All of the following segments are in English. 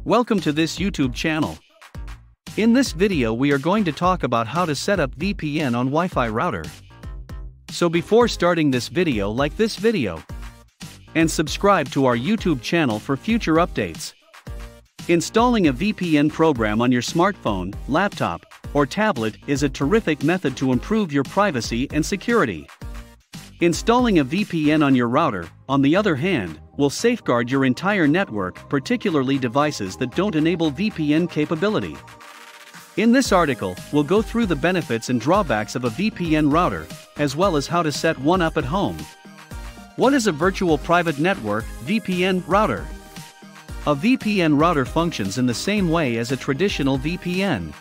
Welcome to this YouTube channel. In this video we are going to talk about how to set up VPN on Wi-Fi router. So before starting this video, like this video and subscribe to our YouTube channel for future updates. Installing a VPN program on your smartphone, laptop, or tablet is a terrific method to improve your privacy and security. Installing a VPN on your router, on the other hand, will safeguard your entire network, particularly devices that don't enable VPN capability. In this article, we'll go through the benefits and drawbacks of a VPN router, as well as how to set one up at home. What is a virtual private network (VPN) router? A VPN router functions in the same way as a traditional VPN.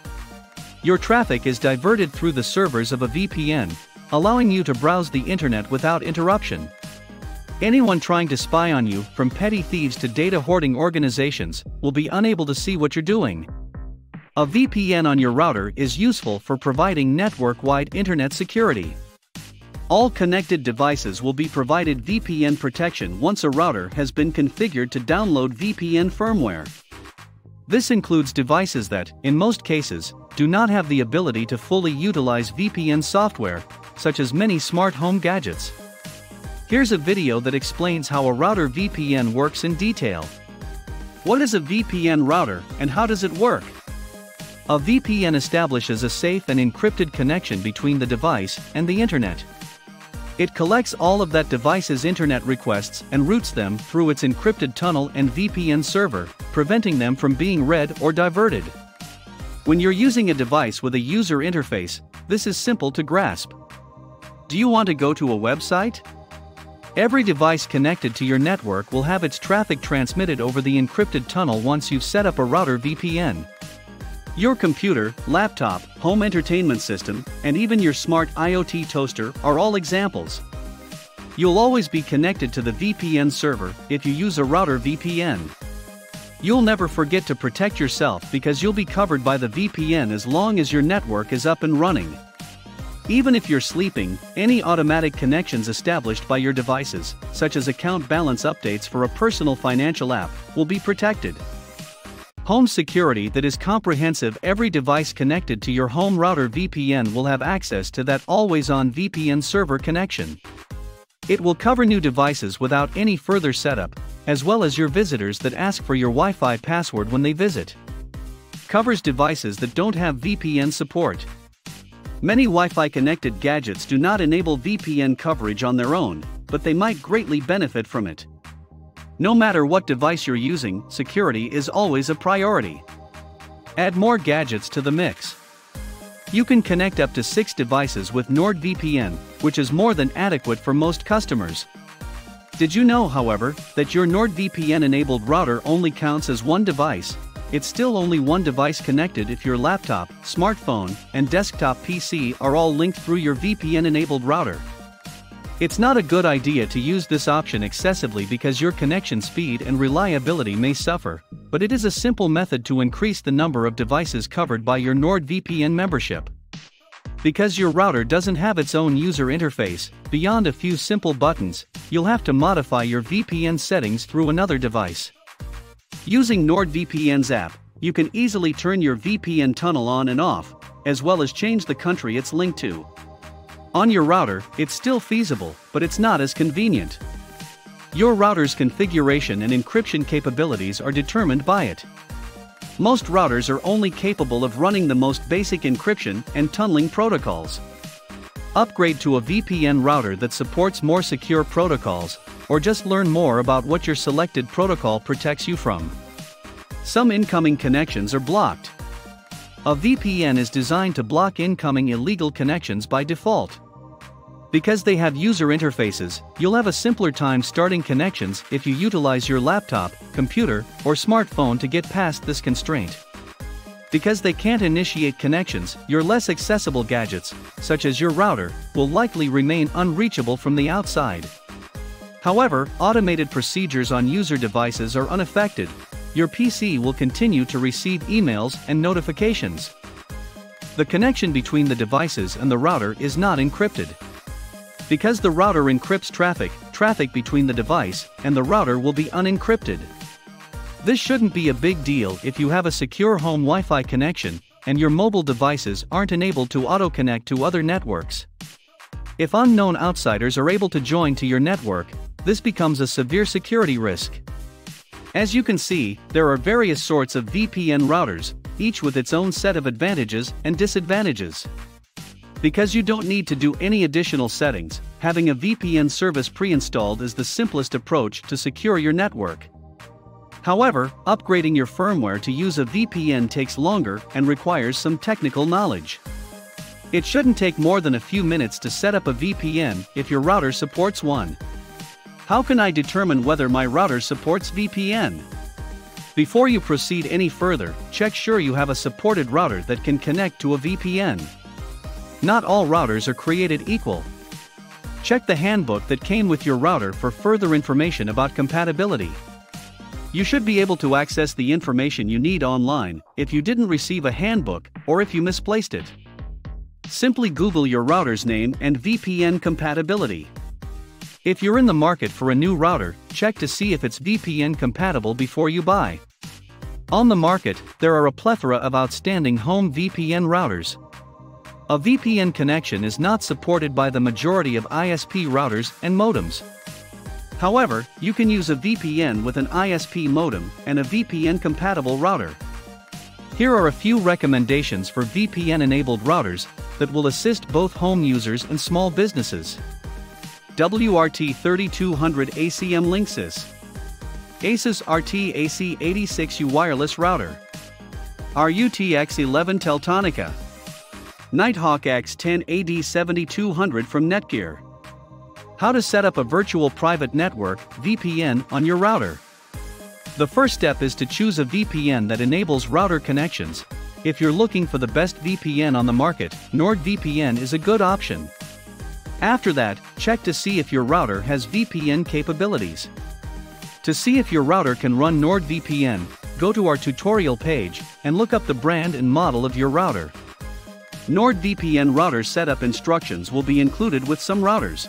Your traffic is diverted through the servers of a VPN, allowing you to browse the internet without interruption. Anyone trying to spy on you, from petty thieves to data hoarding organizations, will be unable to see what you're doing. A VPN on your router is useful for providing network-wide internet security. All connected devices will be provided VPN protection once a router has been configured to download VPN firmware. This includes devices that, in most cases, do not have the ability to fully utilize VPN software, such as many smart home gadgets. Here's a video that explains how a router VPN works in detail. What is a VPN router and how does it work? A VPN establishes a safe and encrypted connection between the device and the internet. It collects all of that device's internet requests and routes them through its encrypted tunnel and VPN server, preventing them from being read or diverted. When you're using a device with a user interface, this is simple to grasp. Do you want to go to a website? Every device connected to your network will have its traffic transmitted over the encrypted tunnel once you've set up a router VPN. Your computer, laptop, home entertainment system, and even your smart IoT toaster are all examples. You'll always be connected to the VPN server if you use a router VPN. You'll never forget to protect yourself because you'll be covered by the VPN as long as your network is up and running. Even if you're sleeping, any automatic connections established by your devices, such as account balance updates for a personal financial app, will be protected. Home security that is comprehensive. Every device connected to your home router VPN will have access to that always-on VPN server connection. It will cover new devices without any further setup, as well as your visitors that ask for your Wi-Fi password when they visit. Covers devices that don't have VPN support. Many Wi-Fi connected gadgets do not enable VPN coverage on their own, but they might greatly benefit from it. No matter what device you're using, security is always a priority. Add more gadgets to the mix. You can connect up to 6 devices with NordVPN, which is more than adequate for most customers. Did you know, however, that your NordVPN-enabled router only counts as one device? It's still only one device connected if your laptop, smartphone, and desktop PC are all linked through your VPN-enabled router. It's not a good idea to use this option excessively because your connection speed and reliability may suffer, but it is a simple method to increase the number of devices covered by your NordVPN membership. Because your router doesn't have its own user interface, beyond a few simple buttons, you'll have to modify your VPN settings through another device. Using NordVPN's app, you can easily turn your VPN tunnel on and off, as well as change the country it's linked to. On your router, it's still feasible, but it's not as convenient. Your router's configuration and encryption capabilities are determined by it. Most routers are only capable of running the most basic encryption and tunneling protocols. Upgrade to a VPN router that supports more secure protocols, or just learn more about what your selected protocol protects you from. Some incoming connections are blocked. A VPN is designed to block incoming illegal connections by default. Because they have user interfaces, you'll have a simpler time starting connections if you utilize your laptop, computer, or smartphone to get past this constraint. Because they can't initiate connections, your less accessible gadgets, such as your router, will likely remain unreachable from the outside. However, automated procedures on user devices are unaffected. Your PC will continue to receive emails and notifications. The connection between the devices and the router is not encrypted. Because the router encrypts traffic between the device and the router will be unencrypted. This shouldn't be a big deal if you have a secure home Wi-Fi connection and your mobile devices aren't enabled to auto-connect to other networks. If unknown outsiders are able to join to your network, this becomes a severe security risk. As you can see, there are various sorts of VPN routers, each with its own set of advantages and disadvantages. Because you don't need to do any additional settings, having a VPN service pre-installed is the simplest approach to secure your network. However, upgrading your firmware to use a VPN takes longer and requires some technical knowledge. It shouldn't take more than a few minutes to set up a VPN if your router supports one. How can I determine whether my router supports VPN? Before you proceed any further, check sure you have a supported router that can connect to a VPN. Not all routers are created equal. Check the handbook that came with your router for further information about compatibility. You should be able to access the information you need online if you didn't receive a handbook or if you misplaced it. Simply Google your router's name and VPN compatibility. If you're in the market for a new router, check to see if it's VPN compatible before you buy. On the market, there are a plethora of outstanding home VPN routers. A VPN connection is not supported by the majority of ISP routers and modems. However, you can use a VPN with an ISP modem and a VPN-compatible router. Here are a few recommendations for VPN-enabled routers that will assist both home users and small businesses. WRT3200 ACM Linksys. Asus RT-AC86U Wireless Router. RUTX11 Teltonika. Nighthawk X10 AD7200 from Netgear. How to set up a virtual private network (VPN) on your router. The first step is to choose a VPN that enables router connections. If you're looking for the best VPN on the market, NordVPN is a good option. After that, check to see if your router has VPN capabilities. To see if your router can run NordVPN, go to our tutorial page and look up the brand and model of your router. NordVPN router setup instructions will be included with some routers.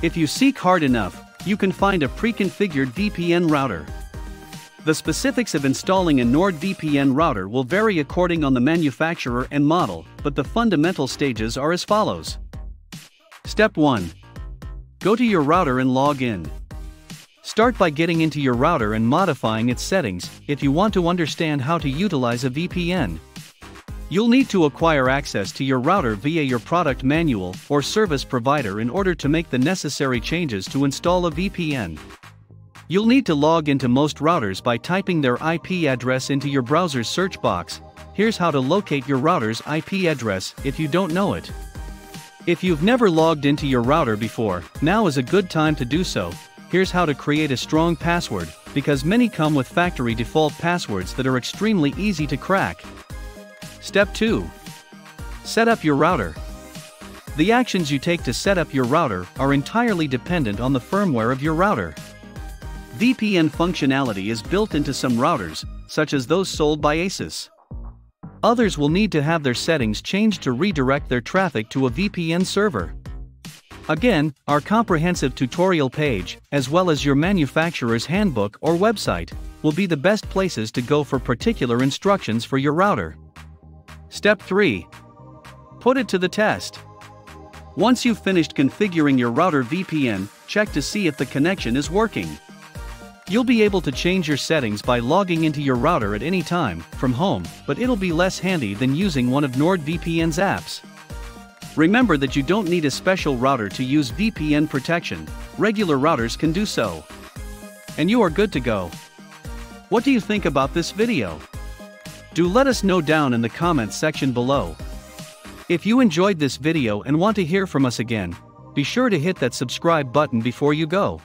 If you seek hard enough, you can find a pre-configured VPN router. The specifics of installing a NordVPN router will vary according on the manufacturer and model, but the fundamental stages are as follows. Step 1. Go to your router and log in. Start by getting into your router and modifying its settings if you want to understand how to utilize a VPN. You'll need to acquire access to your router via your product manual or service provider in order to make the necessary changes to install a VPN. You'll need to log into most routers by typing their IP address into your browser's search box. Here's how to locate your router's IP address if you don't know it. If you've never logged into your router before, now is a good time to do so. Here's how to create a strong password, because many come with factory default passwords that are extremely easy to crack. Step 2. Set up your router. The actions you take to set up your router are entirely dependent on the firmware of your router. VPN functionality is built into some routers, such as those sold by Asus. Others will need to have their settings changed to redirect their traffic to a VPN server. Again, our comprehensive tutorial page, as well as your manufacturer's handbook or website, will be the best places to go for particular instructions for your router. Step 3. Put it to the test. Once you've finished configuring your router VPN, check to see if the connection is working. You'll be able to change your settings by logging into your router at any time, from home, but it'll be less handy than using one of NordVPN's apps. Remember that you don't need a special router to use VPN protection, regular routers can do so. And you are good to go. What do you think about this video? Do let us know down in the comments section below. If you enjoyed this video and want to hear from us again, be sure to hit that subscribe button before you go.